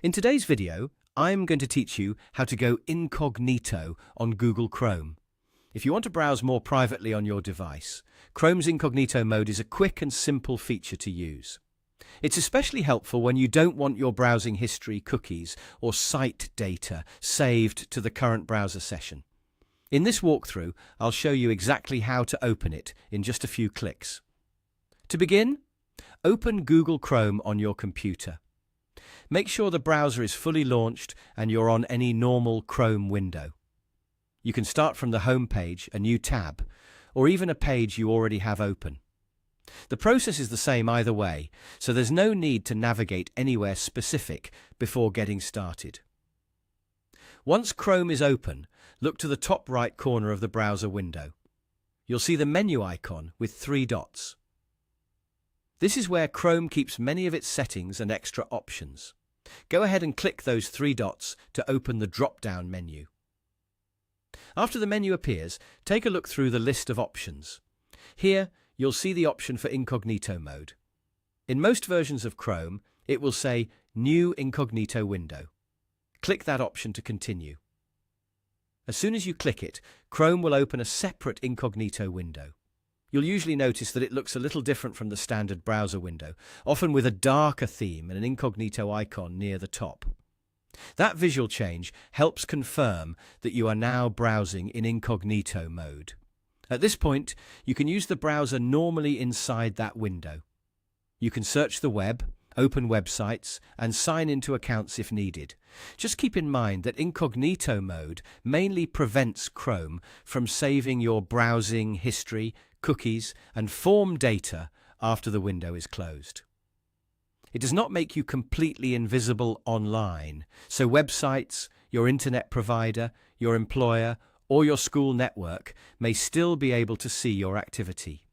In today's video, I'm going to teach you how to go incognito on Google Chrome. If you want to browse more privately on your device, Chrome's incognito mode is a quick and simple feature to use. It's especially helpful when you don't want your browsing history, cookies, or site data saved to the current browser session. In this walkthrough, I'll show you exactly how to open it in just a few clicks. To begin, open Google Chrome on your computer. Make sure the browser is fully launched and you're on any normal Chrome window. You can start from the home page, a new tab, or even a page you already have open. The process is the same either way, so there's no need to navigate anywhere specific before getting started. Once Chrome is open, look to the top right corner of the browser window. You'll see the menu icon with 3 dots. This is where Chrome keeps many of its settings and extra options. Go ahead and click those 3 dots to open the drop-down menu. After the menu appears, take a look through the list of options. Here, you'll see the option for incognito mode. In most versions of Chrome, it will say New Incognito Window. Click that option to continue. As soon as you click it, Chrome will open a separate incognito window. You'll usually notice that it looks a little different from the standard browser window, often with a darker theme and an incognito icon near the top. That visual change helps confirm that you are now browsing in incognito mode. At this point, you can use the browser normally inside that window. You can search the web, open websites, and sign into accounts if needed. Just keep in mind that incognito mode mainly prevents Chrome from saving your browsing history, cookies, and form data after the window is closed. It does not make you completely invisible online, so websites, your internet provider, your employer, or your school network may still be able to see your activity.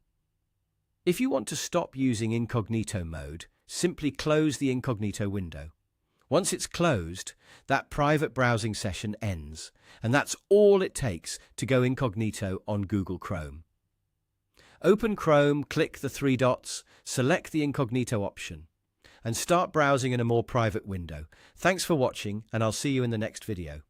If you want to stop using incognito mode, simply close the incognito window. Once it's closed, that private browsing session ends, and that's all it takes to go incognito on Google Chrome. Open Chrome, click the 3 dots, select the incognito option, and start browsing in a more private window. Thanks for watching, and I'll see you in the next video.